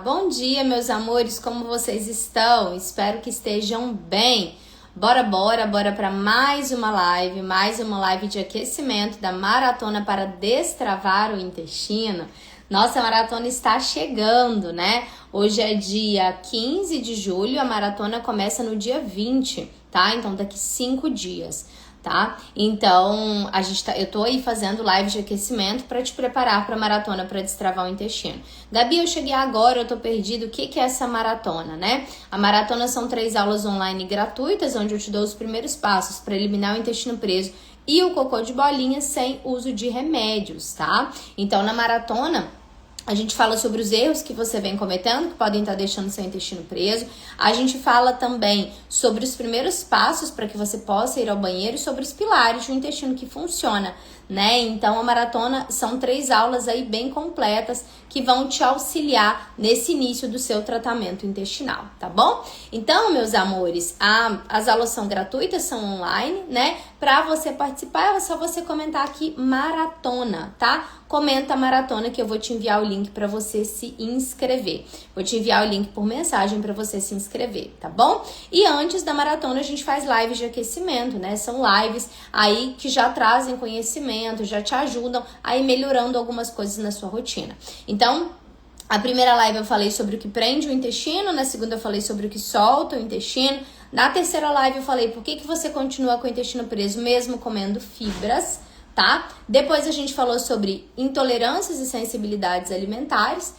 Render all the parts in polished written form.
Bom dia, meus amores, como vocês estão? Espero que estejam bem. Bora para mais uma live de aquecimento da maratona para destravar o intestino. Nossa maratona está chegando, né? Hoje é dia 15 de julho, a maratona começa no dia 20, tá? Então daqui 5 dias. Tá? Então, eu tô aí fazendo live de aquecimento para te preparar para a maratona para destravar o intestino. Gabi, eu cheguei agora, eu tô perdido. O que é essa maratona, né? A maratona são 3 aulas online gratuitas, onde eu te dou os primeiros passos para eliminar o intestino preso e o cocô de bolinha sem uso de remédios, tá? Então, na maratona, a gente fala sobre os erros que você vem cometendo, que podem estar deixando seu intestino preso. A gente fala também sobre os primeiros passos para que você possa ir ao banheiro e sobre os pilares do intestino que funciona, né? Então, a maratona são 3 aulas aí bem completas que vão te auxiliar nesse início do seu tratamento intestinal, tá bom? Então, meus amores, as aulas são gratuitas, são online, né? Para você participar, é só você comentar aqui maratona, tá? Comenta maratona que eu vou te enviar o link para você se inscrever. Vou te enviar o link por mensagem para você se inscrever, tá bom? E antes da maratona a gente faz lives de aquecimento, né? São lives aí que já trazem conhecimento, já te ajudam a ir melhorando algumas coisas na sua rotina. Então, a primeira live eu falei sobre o que prende o intestino, na segunda eu falei sobre o que solta o intestino, na terceira live eu falei por que você continua com o intestino preso mesmo comendo fibras, tá? Depois a gente falou sobre intolerâncias e sensibilidades alimentares.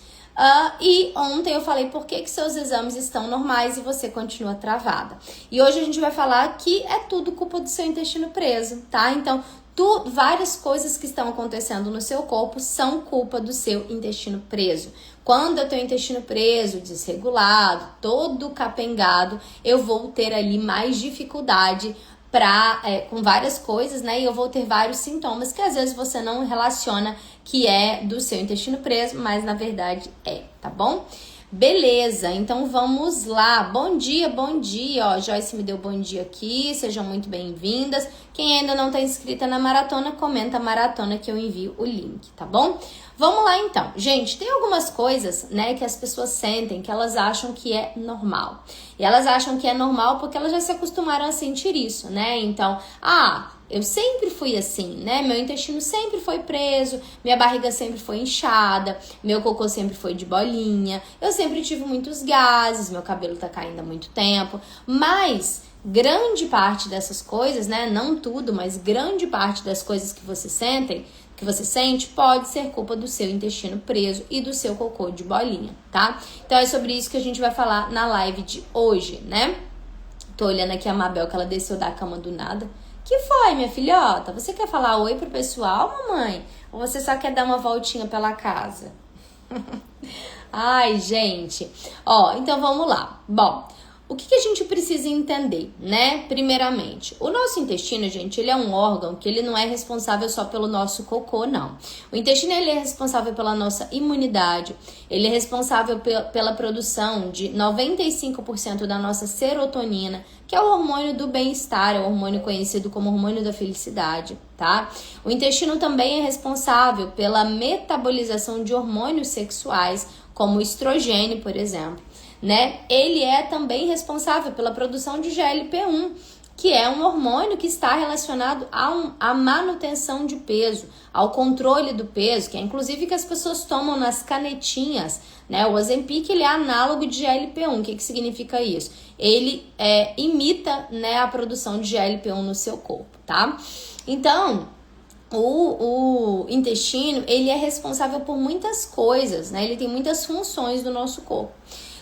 E ontem eu falei por que seus exames estão normais e você continua travada. E hoje a gente vai falar que é tudo culpa do seu intestino preso, tá? Então, várias coisas que estão acontecendo no seu corpo são culpa do seu intestino preso. Quando eu tenho o intestino preso, desregulado, todo capengado, eu vou ter ali mais dificuldade com várias coisas, né? E eu vou ter vários sintomas que às vezes você não relaciona que é do seu intestino preso, mas na verdade tá bom? Beleza, então vamos lá. Bom dia, ó, Joyce me deu bom dia aqui, sejam muito bem-vindas. Quem ainda não tá inscrita na maratona, comenta a maratona que eu envio o link, tá bom? Vamos lá então. Gente, tem algumas coisas, né, que as pessoas sentem, que elas acham que é normal. E elas acham que é normal porque elas já se acostumaram a sentir isso, né? Então, eu sempre fui assim, né? Meu intestino sempre foi preso, minha barriga sempre foi inchada, meu cocô sempre foi de bolinha, eu sempre tive muitos gases, meu cabelo tá caindo há muito tempo, mas grande parte dessas coisas, né? Não tudo, mas grande parte das coisas que você sente pode ser culpa do seu intestino preso e do seu cocô de bolinha, tá? Então é sobre isso que a gente vai falar na live de hoje, né? Tô olhando aqui a Mabel, que ela desceu da cama do nada. Que foi, minha filhota? Você quer falar oi pro pessoal, mamãe? Ou você só quer dar uma voltinha pela casa? Ai, gente. Então vamos lá. Bom, o que a gente precisa entender, né? Primeiramente, o nosso intestino, gente, ele é um órgão que ele não é responsável só pelo nosso cocô, não. O intestino, ele é responsável pela nossa imunidade, ele é responsável pela produção de 95% da nossa serotonina, que é o hormônio do bem-estar, é o hormônio conhecido como hormônio da felicidade, tá? O intestino também é responsável pela metabolização de hormônios sexuais, como o estrogênio, por exemplo. Né? Ele é também responsável pela produção de GLP-1, que é um hormônio que está relacionado à manutenção de peso, ao controle do peso, que é inclusive que as pessoas tomam nas canetinhas, né? O Ozempic, ele é análogo de GLP-1. O que significa isso? Ele imita, né, a produção de GLP-1 no seu corpo, tá? Então, o intestino, ele é responsável por muitas coisas, né? Ele tem muitas funções do nosso corpo.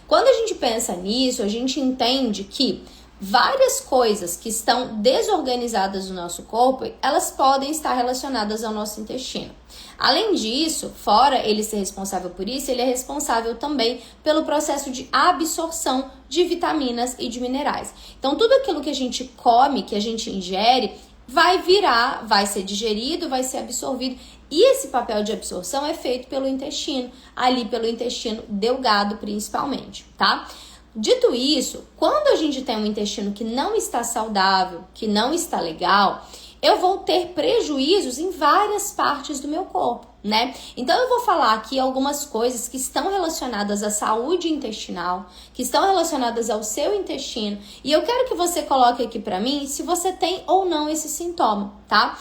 Quando a gente pensa nisso, a gente entende que várias coisas que estão desorganizadas no nosso corpo, elas podem estar relacionadas ao nosso intestino. Além disso, fora ele ser responsável por isso, ele é responsável também pelo processo de absorção de vitaminas e de minerais. Então, tudo aquilo que a gente come, que a gente ingere, vai ser digerido, vai ser absorvido. E esse papel de absorção é feito pelo intestino, ali pelo intestino delgado principalmente, tá? Dito isso, quando a gente tem um intestino que não está saudável, que não está legal, eu vou ter prejuízos em várias partes do meu corpo, né? Então eu vou falar aqui algumas coisas que estão relacionadas à saúde intestinal, que estão relacionadas ao seu intestino, e eu quero que você coloque aqui pra mim se você tem ou não esse sintoma, tá?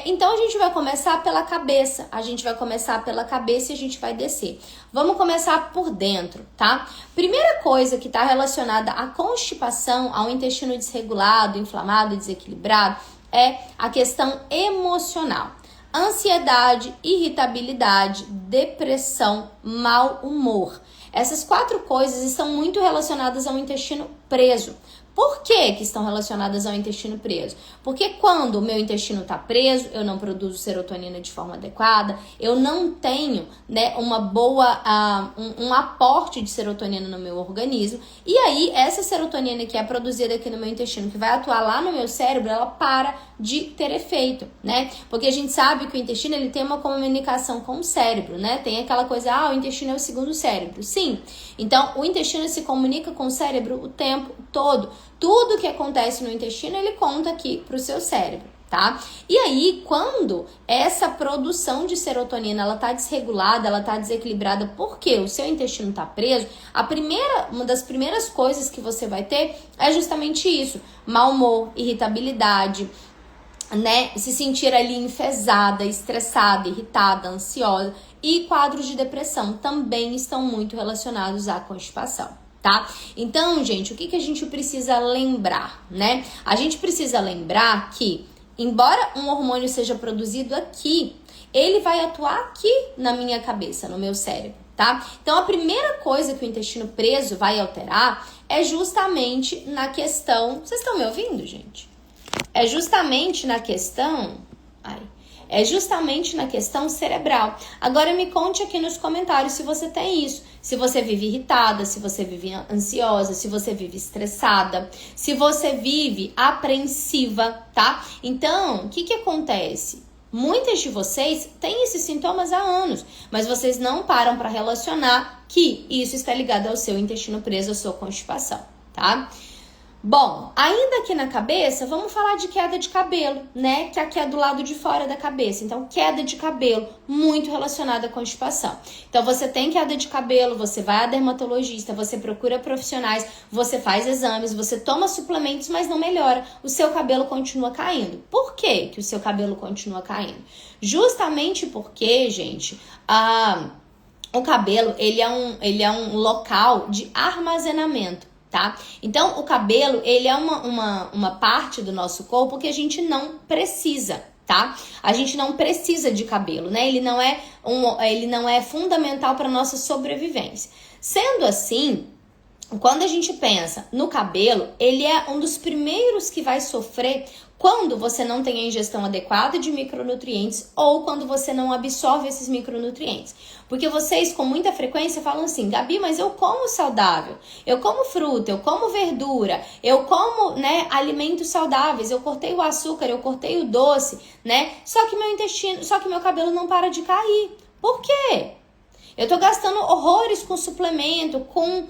Então a gente vai começar pela cabeça, a gente vai descer. Vamos começar por dentro, tá? Primeira coisa que está relacionada à constipação, ao intestino desregulado, inflamado, desequilibrado, é a questão emocional. Ansiedade, irritabilidade, depressão, mau humor. Essas 4 coisas estão muito relacionadas ao intestino preso. Por que estão relacionadas ao intestino preso? Porque quando o meu intestino está preso, eu não produzo serotonina de forma adequada, eu não tenho, né, uma boa, um aporte de serotonina no meu organismo, e aí essa serotonina que é produzida aqui no meu intestino, que vai atuar lá no meu cérebro, ela para de ter efeito, né? Porque a gente sabe que o intestino ele tem uma comunicação com o cérebro, né? Tem aquela coisa, o intestino é o segundo cérebro. Sim, então o intestino se comunica com o cérebro o tempo todo. Tudo que acontece no intestino, ele conta aqui pro seu cérebro, tá? E aí, quando essa produção de serotonina, ela tá desregulada, ela tá desequilibrada, porque o seu intestino tá preso, uma das primeiras coisas que você vai ter é justamente isso: mau humor, irritabilidade, né? Se sentir ali enfesada, estressada, irritada, ansiosa, e quadros de depressão também estão muito relacionados à constipação. Tá? Então, gente, o que a gente precisa lembrar, né? A gente precisa lembrar que, embora um hormônio seja produzido aqui, ele vai atuar aqui na minha cabeça, no meu cérebro, tá? Então, a primeira coisa que o intestino preso vai alterar é justamente na questão... Vocês estão me ouvindo, gente? É justamente na questão... É justamente na questão cerebral. Agora me conte aqui nos comentários se você tem isso. Se você vive irritada, se você vive ansiosa, se você vive estressada, se você vive apreensiva, tá? Então, o que acontece? Muitas de vocês têm esses sintomas há anos, mas vocês não param para relacionar que isso está ligado ao seu intestino preso, à sua constipação, tá? Bom, ainda aqui na cabeça, vamos falar de queda de cabelo, né? Que aqui é do lado de fora da cabeça. Então, queda de cabelo, muito relacionada à constipação. Então, você tem queda de cabelo, você vai a dermatologista, você procura profissionais, você faz exames, você toma suplementos, mas não melhora. O seu cabelo continua caindo. Por que o seu cabelo continua caindo? Porque, gente, o cabelo, ele é um local de armazenamento. Tá? Então, o cabelo, ele é uma parte do nosso corpo que a gente não precisa, tá? A gente não precisa de cabelo, né? Ele não é fundamental para nossa sobrevivência. Sendo assim, quando a gente pensa no cabelo, ele é um dos primeiros que vai sofrer quando você não tem a ingestão adequada de micronutrientes ou quando você não absorve esses micronutrientes. Porque vocês com muita frequência falam assim: Gabi, mas eu como saudável, eu como fruta, eu como verdura, eu como, né, alimentos saudáveis, eu cortei o açúcar, eu cortei o doce, né? Só que meu cabelo não para de cair. Por quê? Eu tô gastando horrores com suplemento, com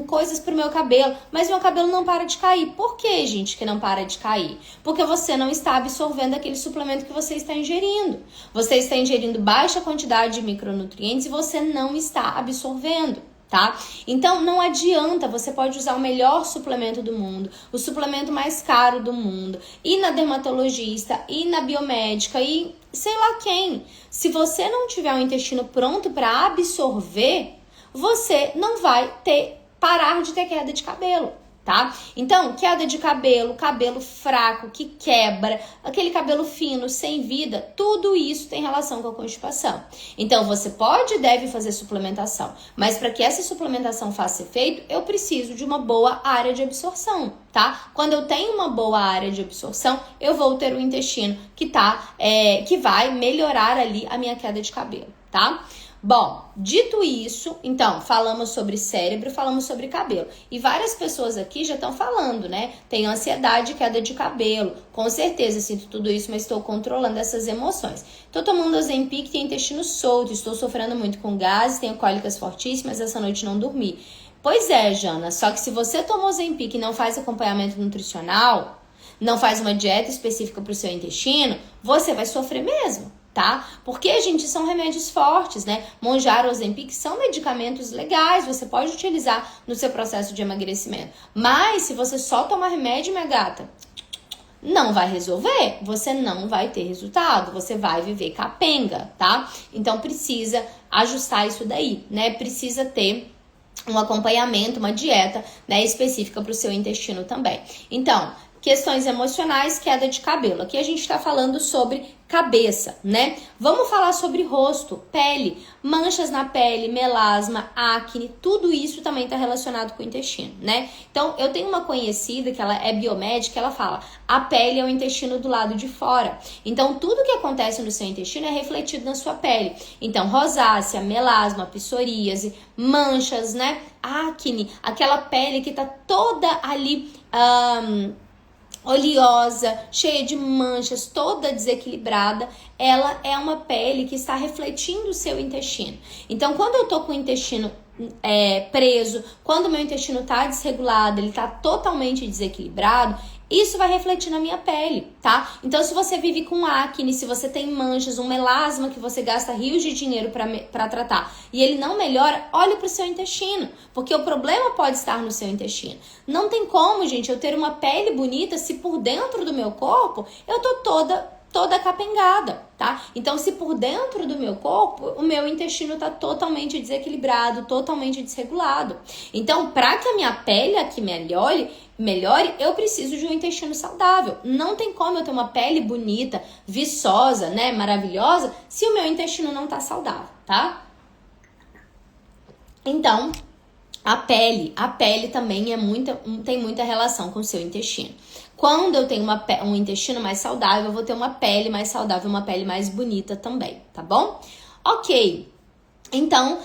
coisas pro meu cabelo, mas meu cabelo não para de cair. Por que, gente, que não para de cair? Porque você não está absorvendo aquele suplemento que você está ingerindo. Você está ingerindo baixa quantidade de micronutrientes e você não está absorvendo, tá? Então, não adianta, você pode usar o melhor suplemento do mundo, o suplemento mais caro do mundo, ir na dermatologista, ir na biomédica, e sei lá quem. Se você não tiver o intestino pronto para absorver, você não vai parar de ter queda de cabelo, tá? Então, queda de cabelo, cabelo fraco, que quebra, aquele cabelo fino, sem vida, tudo isso tem relação com a constipação. Então, você pode e deve fazer suplementação, mas para que essa suplementação faça efeito, eu preciso de uma boa área de absorção, tá? Quando eu tenho uma boa área de absorção, eu vou ter o intestino que vai melhorar ali a minha queda de cabelo, tá? Bom, dito isso, então, falamos sobre cérebro, falamos sobre cabelo. E várias pessoas aqui já estão falando, né? Tenho ansiedade, queda de cabelo. Com certeza, sinto tudo isso, mas estou controlando essas emoções. Estou tomando Ozempic, tenho intestino solto, estou sofrendo muito com gases, tenho cólicas fortíssimas, essa noite não dormi. Pois é, Jana, só que se você toma Ozempic e não faz acompanhamento nutricional, não faz uma dieta específica para o seu intestino, você vai sofrer mesmo, tá? Porque, gente, são remédios fortes, né? Mounjaro, Ozempic são medicamentos legais, você pode utilizar no seu processo de emagrecimento. Mas se você só tomar remédio, minha gata, não vai resolver, você não vai ter resultado, você vai viver capenga, tá? Então precisa ajustar isso daí, né? Precisa ter um acompanhamento, uma dieta, né, específica para o seu intestino também. Então, questões emocionais, queda de cabelo. Aqui a gente está falando sobre cabeça, né? Vamos falar sobre rosto, pele, manchas na pele, melasma, acne, tudo isso também está relacionado com o intestino, né? Então, eu tenho uma conhecida que ela é biomédica, ela fala, a pele é o intestino do lado de fora. Então, tudo que acontece no seu intestino é refletido na sua pele. Então, rosácea, melasma, psoríase, manchas, né? Acne, aquela pele que tá toda ali oleosa, cheia de manchas, toda desequilibrada, ela é uma pele que está refletindo o seu intestino. Então, quando eu tô com o intestino preso, quando o meu intestino tá desregulado, ele tá totalmente desequilibrado, isso vai refletir na minha pele, tá? Então, se você vive com acne, se você tem manchas, um melasma que você gasta rios de dinheiro para tratar e ele não melhora, olhe pro seu intestino, porque o problema pode estar no seu intestino. Não tem como, gente, eu ter uma pele bonita se por dentro do meu corpo eu tô toda capengada, tá? Então, se por dentro do meu corpo, o meu intestino tá totalmente desequilibrado, totalmente desregulado. Então, para que a minha pele aqui melhore, eu preciso de um intestino saudável. Não tem como eu ter uma pele bonita, viçosa, né, maravilhosa, se o meu intestino não tá saudável, tá? Então, a pele também tem muita relação com o seu intestino. Quando eu tenho um intestino mais saudável, eu vou ter uma pele mais saudável, uma pele mais bonita também, tá bom? Ok, então,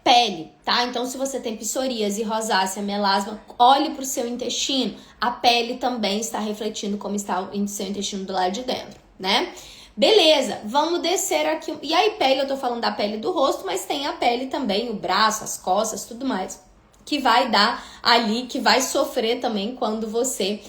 pele, tá? Então, se você tem psoríase, rosácea, melasma, olhe pro seu intestino. A pele também está refletindo como está o seu intestino do lado de dentro, né? Beleza, vamos descer aqui. E aí, pele, eu tô falando da pele do rosto, mas tem a pele também, o braço, as costas, tudo mais, que vai dar ali, que vai sofrer também quando você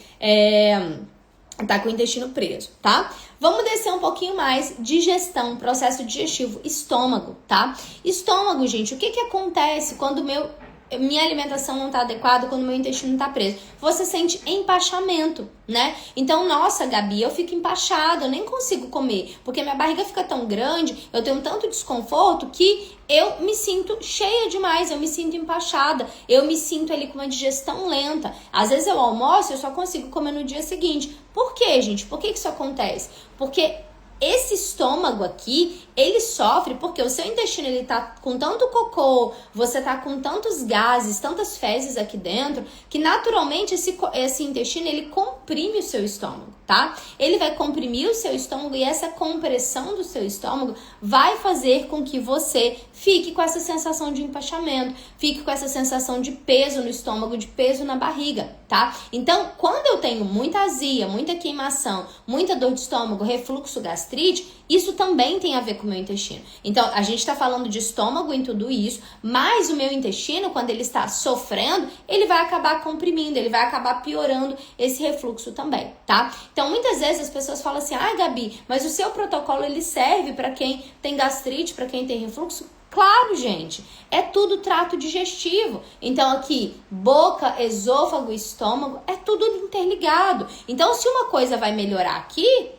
tá com o intestino preso, tá? Vamos descer um pouquinho mais, digestão, processo digestivo, estômago, tá? Estômago, gente, o que acontece quando minha alimentação não tá adequada, quando meu intestino tá preso? Você sente empachamento, né? Então, nossa, Gabi, eu fico empachada, eu nem consigo comer, porque minha barriga fica tão grande, eu tenho tanto desconforto que eu me sinto cheia demais, eu me sinto empachada, eu me sinto ali com uma digestão lenta. Às vezes eu almoço, eu só consigo comer no dia seguinte. Por quê, gente? Por que isso acontece? Porque esse estômago aqui, ele sofre porque o seu intestino, ele tá com tanto cocô, você tá com tantos gases, tantas fezes aqui dentro, que naturalmente esse intestino, ele comprime o seu estômago, tá? Ele vai comprimir o seu estômago e essa compressão do seu estômago vai fazer com que você fique com essa sensação de empachamento, fique com essa sensação de peso no estômago, de peso na barriga, tá? Então, quando eu tenho muita azia, muita queimação, muita dor de estômago, refluxo, gastrite, isso também tem a ver com o meu intestino. Então, a gente tá falando de estômago em tudo isso, mas o meu intestino, quando ele está sofrendo, ele vai acabar comprimindo, ele vai acabar piorando esse refluxo também, tá? Então, muitas vezes as pessoas falam assim, Gabi, mas o seu protocolo, ele serve para quem tem gastrite, para quem tem refluxo? Claro, gente, é tudo trato digestivo. Então aqui, boca, esôfago, estômago, é tudo interligado. Então se uma coisa vai melhorar aqui,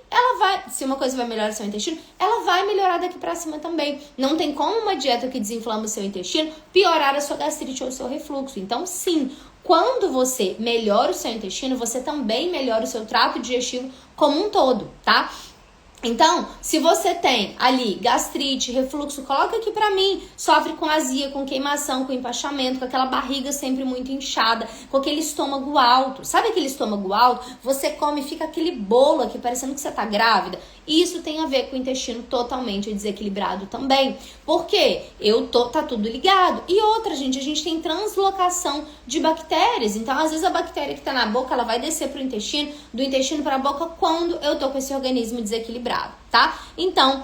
se uma coisa vai melhorar o seu intestino, ela vai melhorar daqui pra cima também. Não tem como uma dieta que desinflama o seu intestino piorar a sua gastrite ou o seu refluxo. Então sim, quando você melhora o seu intestino, você também melhora o seu trato digestivo como um todo, tá? Então, se você tem ali gastrite, refluxo, coloca aqui pra mim, sofre com azia, com queimação, com empachamento, com aquela barriga sempre muito inchada, com aquele estômago alto. Sabe aquele estômago alto? Você come e fica aquele bolo aqui parecendo que você tá grávida. Isso tem a ver com o intestino totalmente desequilibrado também. Por quê? Tá tudo ligado. E outra, gente, a gente tem translocação de bactérias. Então, às vezes a bactéria que tá na boca, ela vai descer pro intestino, do intestino pra boca quando eu tô com esse organismo desequilibrado, tá? Então,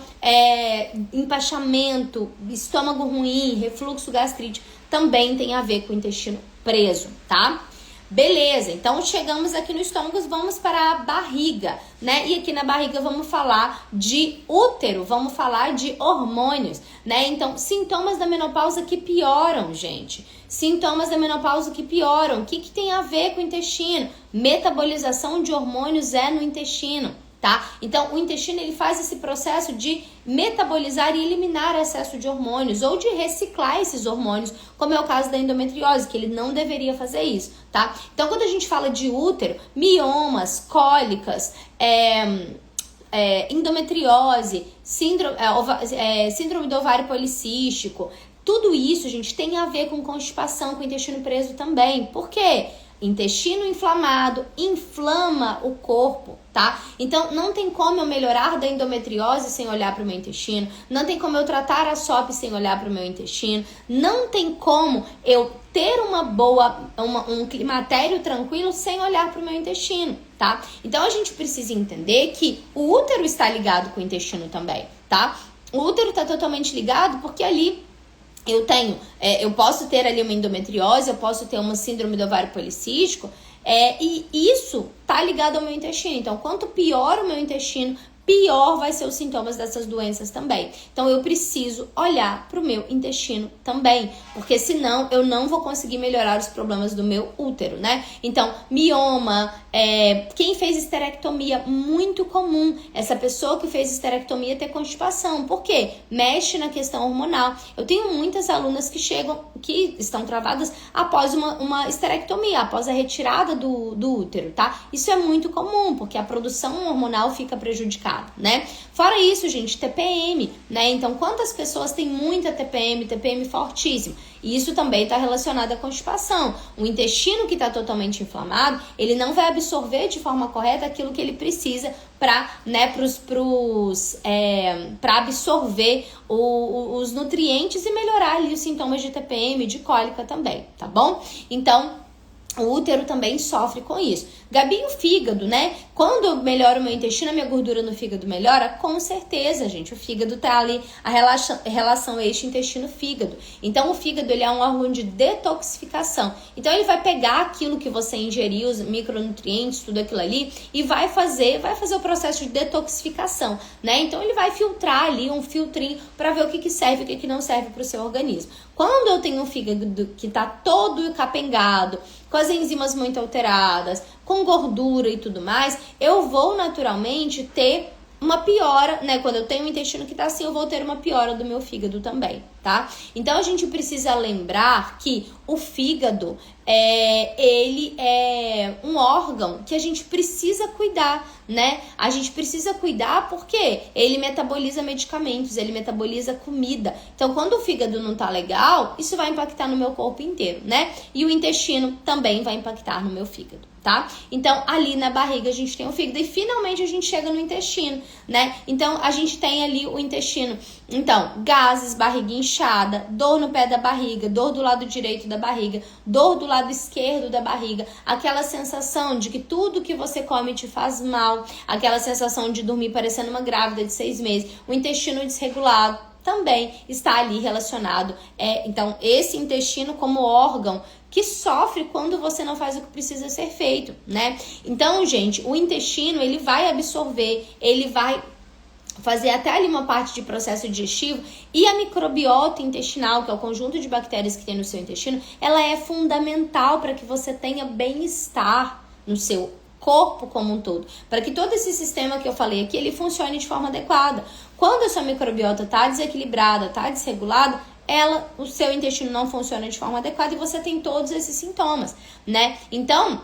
empachamento, estômago ruim, refluxo, gastrite, também tem a ver com o intestino preso, tá? Beleza, então chegamos aqui no estômago, vamos para a barriga, né? E aqui na barriga vamos falar de útero, vamos falar de hormônios, né? Então, sintomas da menopausa que pioram, gente. Sintomas da menopausa que pioram. O que tem a ver com o intestino? Metabolização de hormônios é no intestino, tá? Então, o intestino ele faz esse processo de metabolizar e eliminar excesso de hormônios ou de reciclar esses hormônios, como é o caso da endometriose, que ele não deveria fazer isso, tá? Então, quando a gente fala de útero, miomas, cólicas, endometriose, síndrome do ovário policístico, tudo isso, gente, tem a ver com constipação, com o intestino preso também. Por quê? Intestino inflamado inflama o corpo, tá? Então, não tem como eu melhorar da endometriose sem olhar para o meu intestino, não tem como eu tratar a SOP sem olhar para o meu intestino, não tem como eu ter um climatério tranquilo sem olhar para o meu intestino, tá? Então, a gente precisa entender que o útero está ligado com o intestino também, tá? O útero está totalmente ligado porque ali eu posso ter ali uma endometriose, eu posso ter uma síndrome do ovário policístico, e isso tá ligado ao meu intestino. Então, quanto pior o meu intestino, pior vai ser os sintomas dessas doenças também. Então, eu preciso olhar para o meu intestino também, porque senão eu não vou conseguir melhorar os problemas do meu útero, né? Então, mioma, quem fez esterectomia, muito comum, essa pessoa que fez esterectomia ter constipação. Por quê? Mexe na questão hormonal. Eu tenho muitas alunas que estão travadas após uma esterectomia, após a retirada do útero, tá? Isso é muito comum, porque a produção hormonal fica prejudicada, né? Fora isso, gente, TPM, né? Então, quantas pessoas têm muita TPM fortíssimo? E isso também está relacionado à constipação. O intestino que está totalmente inflamado, ele não vai absorver de forma correta aquilo que ele precisa para absorver os nutrientes e melhorar ali os sintomas de TPM, de cólica também, tá bom? Então, o útero também sofre com isso. Gabi, o fígado, né? Quando eu melhoro o meu intestino, a minha gordura no fígado melhora? Com certeza, gente. O fígado tá ali, a relação eixo intestino-fígado. Então, o fígado, ele é um órgão de detoxificação. Então, ele vai pegar aquilo que você ingeriu, os micronutrientes, tudo aquilo ali, e vai fazer o processo de detoxificação, né? Então, ele vai filtrar ali um filtrinho para ver o que serve e o que não serve para o seu organismo. Quando eu tenho um fígado que tá todo capengado, com as enzimas muito alteradas, com gordura e tudo mais, eu vou naturalmente ter uma piora, né? Quando eu tenho um intestino que tá assim, eu vou ter uma piora do meu fígado também, tá? Então, a gente precisa lembrar que o fígado, ele é um órgão que a gente precisa cuidar, né? A gente precisa cuidar porque ele metaboliza medicamentos, ele metaboliza comida. Então, quando o fígado não tá legal, isso vai impactar no meu corpo inteiro, né? E o intestino também vai impactar no meu fígado, tá? Então, ali na barriga a gente tem o fígado e finalmente a gente chega no intestino, né? Então, a gente tem ali o intestino. Então, gases, barriga inchada, dor no pé da barriga, dor do lado direito da barriga, dor do lado esquerdo da barriga, aquela sensação de que tudo que você come te faz mal, aquela sensação de dormir parecendo uma grávida de 6 meses, o intestino desregulado, também está ali relacionado. Então, esse intestino como órgão que sofre quando você não faz o que precisa ser feito, né? Então, gente, o intestino, ele vai absorver, ele vai fazer até ali uma parte de processo digestivo, e a microbiota intestinal, que é o conjunto de bactérias que tem no seu intestino, ela é fundamental para que você tenha bem-estar no seu corpo como um todo, para que todo esse sistema que eu falei aqui, ele funcione de forma adequada. Quando a sua microbiota está desequilibrada, está desregulada, o seu intestino não funciona de forma adequada e você tem todos esses sintomas, né? Então,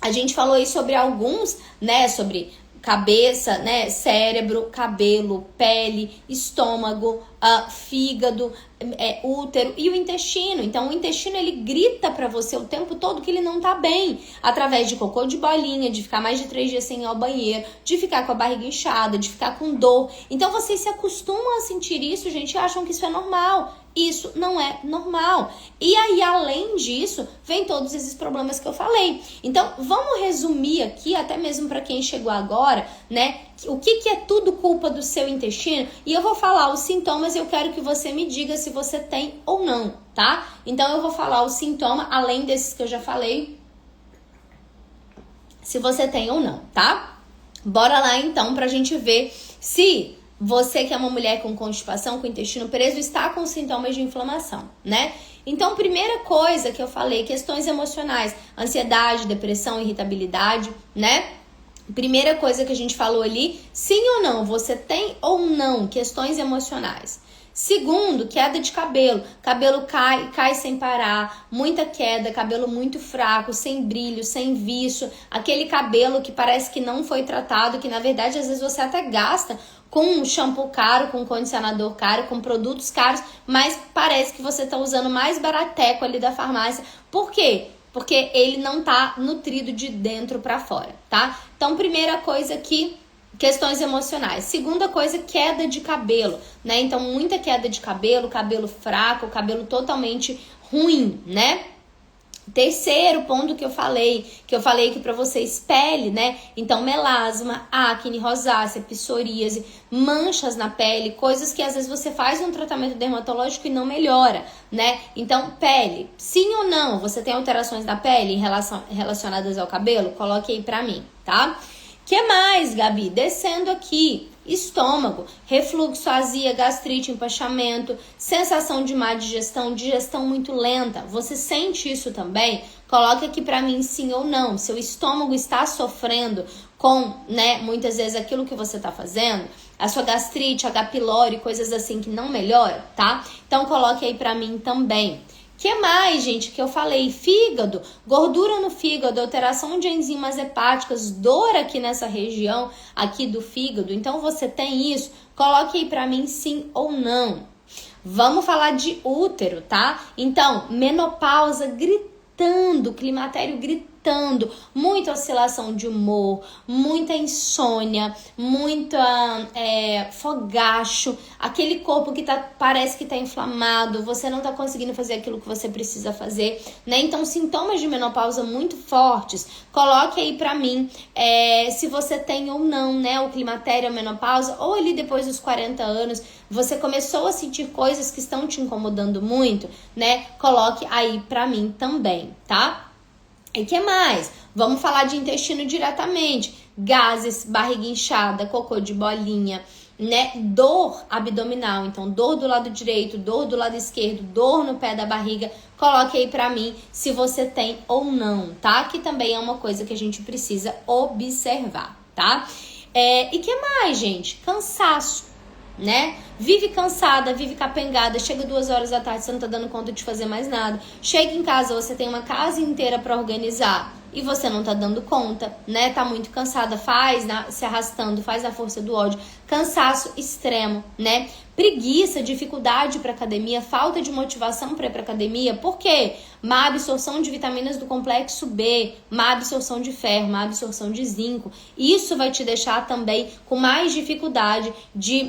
a gente falou aí sobre alguns, né, sobre cabeça, né, cérebro, cabelo, pele, estômago, fígado, útero e o intestino. Então, o intestino, ele grita pra você o tempo todo que ele não tá bem, através de cocô de bolinha, de ficar mais de 3 dias sem ir ao banheiro, de ficar com a barriga inchada, de ficar com dor. Então, vocês se acostumam a sentir isso, gente, e acham que isso é normal. Isso não é normal. E aí, além disso, vem todos esses problemas que eu falei. Então, vamos resumir aqui, até mesmo para quem chegou agora, né? O que é tudo culpa do seu intestino? E eu vou falar os sintomas e eu quero que você me diga se você tem ou não, tá? Então, eu vou falar o sintoma, além desses que eu já falei, se você tem ou não, tá? Bora lá então pra gente ver se você que é uma mulher com constipação, com intestino preso, está com sintomas de inflamação, né? Então, primeira coisa que eu falei, questões emocionais, ansiedade, depressão, irritabilidade, né? Primeira coisa que a gente falou ali, sim ou não, você tem ou não questões emocionais. Segundo, queda de cabelo. Cabelo cai sem parar, muita queda, cabelo muito fraco, sem brilho, sem viço. Aquele cabelo que parece que não foi tratado, que na verdade às vezes você até gasta com um shampoo caro, com um condicionador caro, com produtos caros, mas parece que você tá usando mais barateco ali da farmácia. Por quê? Porque ele não tá nutrido de dentro para fora, tá? Então, primeira coisa aqui, questões emocionais. Segunda coisa, queda de cabelo, né? Então, muita queda de cabelo, cabelo fraco, cabelo totalmente ruim, né? Terceiro ponto que eu falei que pra vocês, pele, né? Então, melasma, acne, rosácea, psoríase, manchas na pele, coisas que às vezes você faz um tratamento dermatológico e não melhora, né? Então, pele, sim ou não? Você tem alterações na pele relacionadas ao cabelo? Coloque aí pra mim, tá? Que mais, Gabi? Descendo aqui, estômago, refluxo, azia, gastrite, empachamento, sensação de má digestão, digestão muito lenta. Você sente isso também? Coloque aqui pra mim sim ou não. Seu estômago está sofrendo com, né, muitas vezes aquilo que você tá fazendo, a sua gastrite, H. pylori, coisas assim que não melhora, tá? Então coloque aí pra mim também. Que mais, gente, que eu falei? Fígado, gordura no fígado, alteração de enzimas hepáticas, dor aqui nessa região aqui do fígado. Então, você tem isso? Coloque aí pra mim sim ou não. Vamos falar de útero, tá? Então, menopausa gritando, climatério gritando, muita oscilação de humor, muita insônia, muita fogacho, aquele corpo que parece que tá inflamado, você não tá conseguindo fazer aquilo que você precisa fazer, né? Então, sintomas de menopausa muito fortes. Coloque aí pra mim se você tem ou não, né? O climatério, a menopausa, ou ali depois dos 40 anos, você começou a sentir coisas que estão te incomodando muito, né? Coloque aí pra mim também, tá? E que mais? Vamos falar de intestino diretamente. Gases, barriga inchada, cocô de bolinha, né? Dor abdominal, então dor do lado direito, dor do lado esquerdo, dor no pé da barriga. Coloque aí pra mim se você tem ou não, tá? Que também é uma coisa que a gente precisa observar, tá? E que mais, gente? Cansaço, né? Vive cansada, vive capengada, chega 2 horas da tarde, você não tá dando conta de fazer mais nada. Chega em casa, você tem uma casa inteira pra organizar e você não tá dando conta, né? Tá muito cansada, se arrastando, faz a força do ódio. Cansaço extremo, né? Preguiça, dificuldade para academia, falta de motivação para ir para academia. Por quê? Má absorção de vitaminas do complexo B, má absorção de ferro, má absorção de zinco. Isso vai te deixar também com mais dificuldade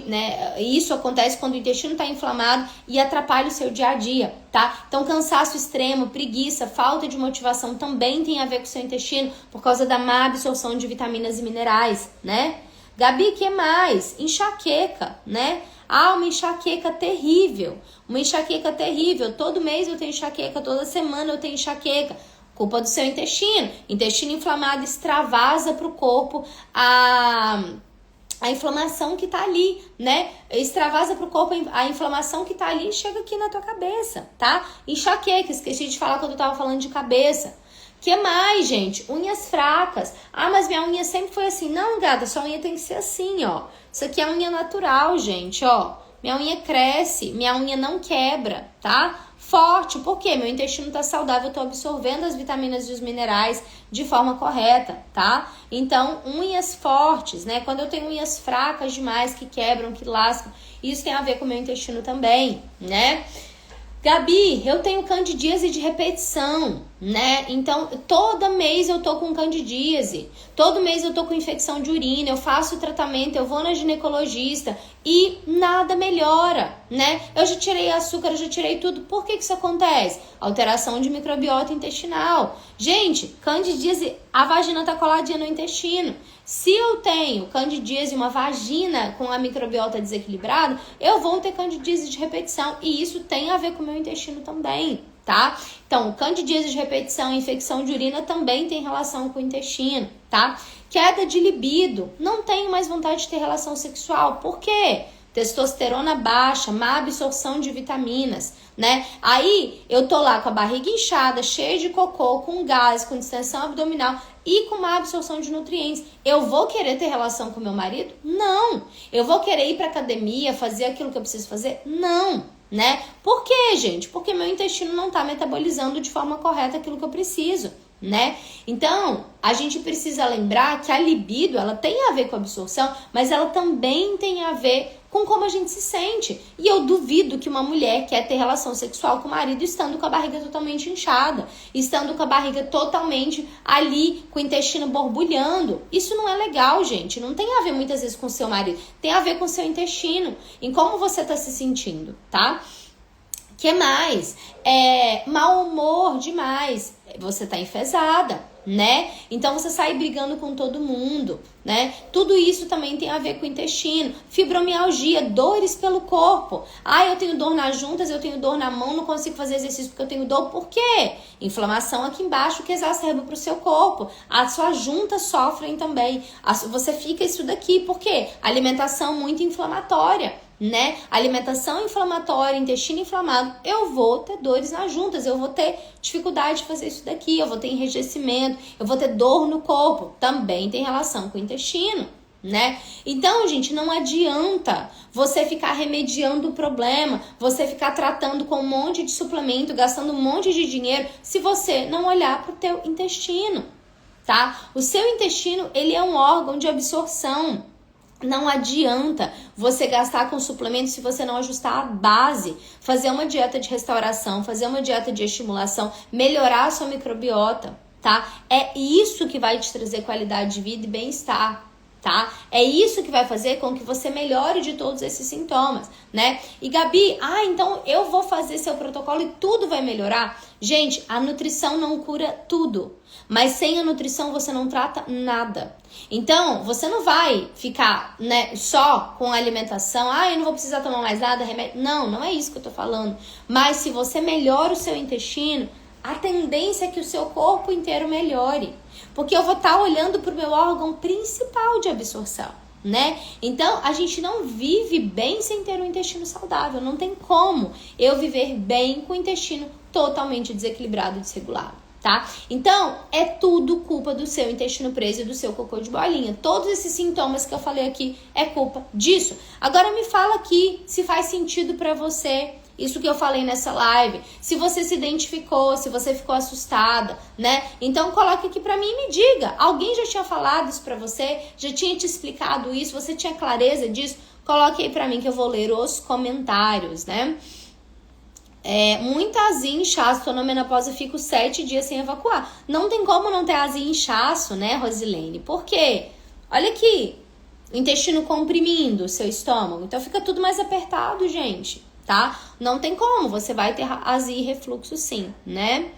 né? Isso acontece quando o intestino está inflamado e atrapalha o seu dia a dia, tá? Então, cansaço extremo, preguiça, falta de motivação também tem a ver com o seu intestino por causa da má absorção de vitaminas e minerais, né? Gabi, que mais? Enxaqueca, né? Uma enxaqueca terrível. Uma enxaqueca terrível. Todo mês eu tenho enxaqueca, toda semana eu tenho enxaqueca. Culpa do seu intestino. Intestino inflamado extravasa para o corpo a inflamação que tá ali, né? Extravasa pro corpo a inflamação que tá ali e chega aqui na tua cabeça, tá? Enxaqueca, esqueci de falar quando eu tava falando de cabeça. Que mais, gente? Unhas fracas. Mas minha unha sempre foi assim. Não, gata, sua unha tem que ser assim, ó. Isso aqui é unha natural, gente, ó. Minha unha cresce, minha unha não quebra, tá? Forte, por quê? Meu intestino tá saudável, eu tô absorvendo as vitaminas e os minerais de forma correta, tá? Então, unhas fortes, né? Quando eu tenho unhas fracas demais, que quebram, que lascam, isso tem a ver com o meu intestino também, né? Gabi, eu tenho candidíase de repetição, né? Então, todo mês eu tô com candidíase. Todo mês eu tô com infecção de urina, eu faço tratamento, eu vou na ginecologista e nada melhora, né? Eu já tirei açúcar, eu já tirei tudo. Por que isso acontece? Alteração de microbiota intestinal. Gente, candidíase, a vagina tá coladinha no intestino. Se eu tenho candidíase, uma vagina com a microbiota desequilibrada, eu vou ter candidíase de repetição. E isso tem a ver com o meu intestino também, tá? Então, candidíase de repetição e infecção de urina também tem relação com o intestino, tá? Queda de libido, não tenho mais vontade de ter relação sexual. Por quê? Testosterona baixa, má absorção de vitaminas, né? Aí eu tô lá com a barriga inchada, cheia de cocô, com gás, com distensão abdominal e com má absorção de nutrientes. Eu vou querer ter relação com meu marido? Não. Eu vou querer ir pra academia, fazer aquilo que eu preciso fazer? Não, né? Por quê, gente? Porque meu intestino não tá metabolizando de forma correta aquilo que eu preciso, né? Então, a gente precisa lembrar que a libido, ela tem a ver com a absorção, mas ela também tem a ver com como a gente se sente. E eu duvido que uma mulher quer ter relação sexual com o marido estando com a barriga totalmente inchada, estando com a barriga totalmente ali, com o intestino borbulhando. Isso não é legal, gente. Não tem a ver muitas vezes com o seu marido, tem a ver com o seu intestino, em como você tá se sentindo, tá? Que mais? Mau humor demais. Você tá enfesada, né? Então você sai brigando com todo mundo, né? Tudo isso também tem a ver com o intestino. Fibromialgia, dores pelo corpo. Eu tenho dor nas juntas, eu tenho dor na mão, não consigo fazer exercício porque eu tenho dor. Por quê? Inflamação aqui embaixo que exacerba pro seu corpo. As suas juntas sofrem também. Você fica isso daqui. Por quê? Alimentação muito inflamatória, né? Alimentação inflamatória, intestino inflamado, eu vou ter dores nas juntas, eu vou ter dificuldade de fazer isso daqui, eu vou ter enrijecimento, eu vou ter dor no corpo, também tem relação com o intestino, né? Então, gente, não adianta você ficar remediando o problema, você ficar tratando com um monte de suplemento, gastando um monte de dinheiro, se você não olhar pro teu intestino, tá? O seu intestino, ele é um órgão de absorção. Não adianta você gastar com suplementos se você não ajustar a base, fazer uma dieta de restauração, fazer uma dieta de estimulação, melhorar a sua microbiota, tá? É isso que vai te trazer qualidade de vida e bem-estar, tá? É isso que vai fazer com que você melhore de todos esses sintomas, né? E Gabi, então eu vou fazer seu protocolo e tudo vai melhorar? Gente, a nutrição não cura tudo, mas sem a nutrição você não trata nada. Então, você não vai ficar, né, só com a alimentação, eu não vou precisar tomar mais nada, remédio. Não é isso que eu tô falando. Mas se você melhora o seu intestino, a tendência é que o seu corpo inteiro melhore. Porque eu vou estar olhando pro meu órgão principal de absorção, né? Então, a gente não vive bem sem ter um intestino saudável. Não tem como eu viver bem com o intestino totalmente desequilibrado e desregulado, tá? Então, é tudo culpa do seu intestino preso e do seu cocô de bolinha. Todos esses sintomas que eu falei aqui é culpa disso. Agora me fala aqui se faz sentido pra você isso que eu falei nessa live, se você se identificou, se você ficou assustada, né? Então coloque aqui pra mim e me diga, alguém já tinha falado isso pra você? Já tinha te explicado isso? Você tinha clareza disso? Coloque aí pra mim que eu vou ler os comentários, né? Muita azia e inchaço, tô na menopausa e fico 7 dias sem evacuar. Não tem como não ter azia e inchaço, né, Rosilene? Por quê? Olha aqui, o intestino comprimindo o seu estômago, então fica tudo mais apertado, gente, tá? Não tem como, você vai ter azia e refluxo sim, né?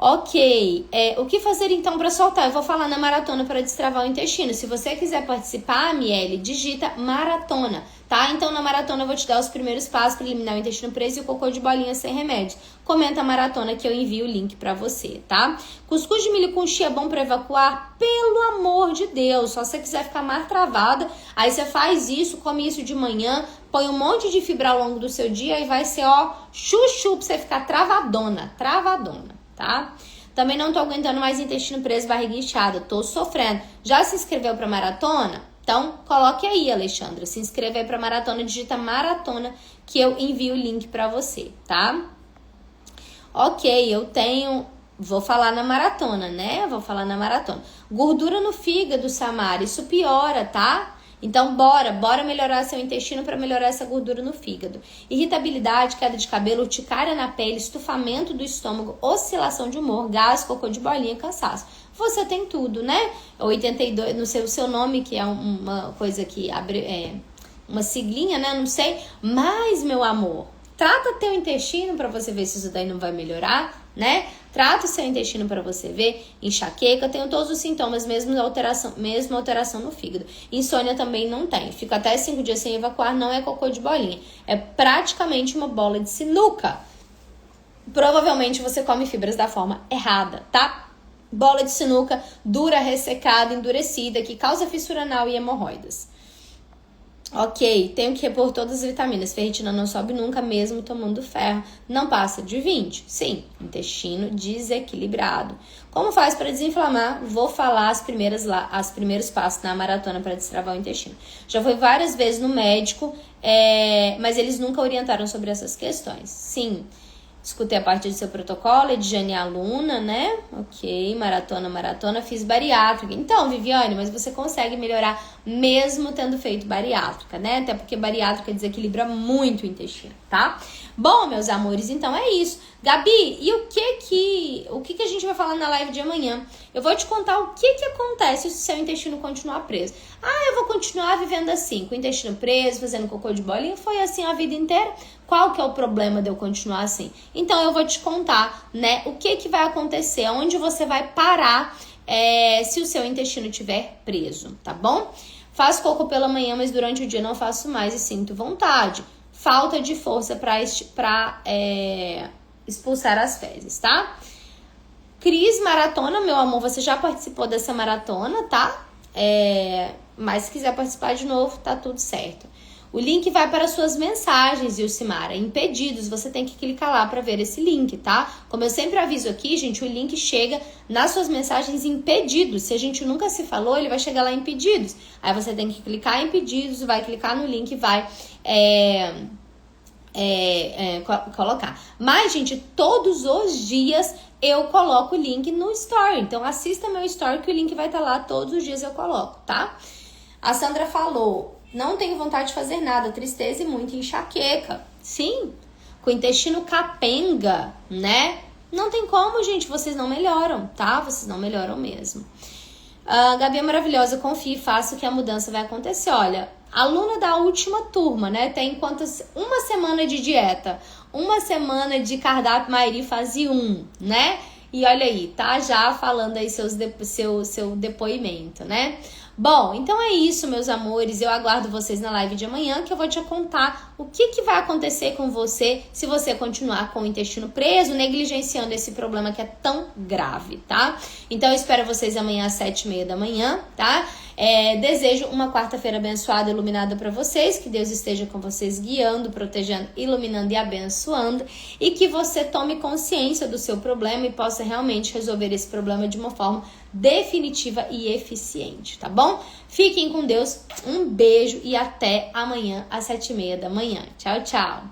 Ok, o que fazer então para soltar? Eu vou falar na maratona para destravar o intestino. Se você quiser participar, Miele, digita maratona, tá? Então na maratona eu vou te dar os primeiros passos para eliminar o intestino preso e o cocô de bolinha sem remédio. Comenta a maratona que eu envio o link para você, tá? Cuscuz de milho com chia é bom para evacuar? Pelo amor de Deus, só se você quiser ficar mais travada, aí você faz isso, come isso de manhã, põe um monte de fibra ao longo do seu dia e vai ser, chuchu pra você ficar travadona, tá? Também não tô aguentando mais intestino preso, barriga inchada, tô sofrendo. Já se inscreveu pra maratona? Então, coloque aí, Alexandra, se inscreve aí pra maratona, digita maratona que eu envio o link pra você, tá? Ok, vou falar na maratona, né? Gordura no fígado, Samara, isso piora, tá? Então, bora melhorar seu intestino para melhorar essa gordura no fígado. Irritabilidade, queda de cabelo, urticária na pele, estufamento do estômago, oscilação de humor, gás, cocô de bolinha, cansaço. Você tem tudo, né? 82, não sei o seu nome, que é uma coisa que abre, uma siglinha, né? Não sei. Mas, meu amor, trata teu intestino para você ver se isso daí não vai melhorar, né? Trata o seu intestino para você ver. Enxaqueca, tenho todos os sintomas, mesmo alteração no fígado. Insônia também não tem. Fica até 5 dias sem evacuar, não é cocô de bolinha. É praticamente uma bola de sinuca. provavelmente você come fibras da forma errada, tá? Bola de sinuca dura, ressecada, endurecida, que causa fissura anal e hemorroidas. Ok, tenho que repor todas as vitaminas. Ferritina não sobe nunca, mesmo tomando ferro. Não passa de 20. Sim, intestino desequilibrado. Como faz para desinflamar? Vou falar os primeiros passos na maratona para destravar o intestino. Já fui várias vezes no médico, mas eles nunca orientaram sobre essas questões. Sim. Escutei a parte do seu protocolo, Edjane é aluna, né? Ok, maratona, fiz bariátrica. Então, Viviane, mas você consegue melhorar mesmo tendo feito bariátrica, né? Até porque bariátrica desequilibra muito o intestino, tá? Bom, meus amores, então é isso. Gabi, e o que a gente vai falar na live de amanhã? Eu vou te contar o que acontece se o seu intestino continuar preso. Eu vou continuar vivendo assim, com o intestino preso, fazendo cocô de bolinha. Foi assim a vida inteira? Qual que é o problema de eu continuar assim? Então, eu vou te contar, né, o que vai acontecer, onde você vai parar se o seu intestino estiver preso, tá bom? Faço cocô pela manhã, mas durante o dia não faço mais e sinto vontade. Falta de força para expulsar as fezes, tá? Cris Maratona, meu amor, você já participou dessa maratona, tá? Mas se quiser participar de novo, tá tudo certo. O link vai para suas mensagens, Ilcimara. Em pedidos, você tem que clicar lá para ver esse link, tá? Como eu sempre aviso aqui, gente, o link chega nas suas mensagens em pedidos. Se a gente nunca se falou, ele vai chegar lá em pedidos. Aí você tem que clicar em pedidos, vai clicar no link e vai colocar. Mas, gente, todos os dias eu coloco o link no story. Então, assista meu story que o link vai estar lá. Todos os dias eu coloco, tá? A Sandra falou... Não tenho vontade de fazer nada, tristeza e muita enxaqueca. Sim, com o intestino capenga, né? Não tem como, gente, vocês não melhoram, tá? Vocês não melhoram mesmo. Gabi é maravilhosa, confie e faça que a mudança vai acontecer. Olha, aluna da última turma, né? Tem uma semana de dieta, uma semana de cardápio Mairi fase 1, né? E olha aí, tá já falando aí seu depoimento, né? Bom, então é isso, meus amores. Eu aguardo vocês na live de amanhã, que eu vou te contar o que vai acontecer com você se você continuar com o intestino preso, negligenciando esse problema que é tão grave, tá? Então eu espero vocês amanhã às 7h30 da manhã, tá? Desejo uma quarta-feira abençoada e iluminada para vocês, que Deus esteja com vocês guiando, protegendo, iluminando e abençoando, e que você tome consciência do seu problema e possa realmente resolver esse problema de uma forma definitiva e eficiente, tá bom? Fiquem com Deus, um beijo e até amanhã às 7h30 da manhã. Tchau, tchau!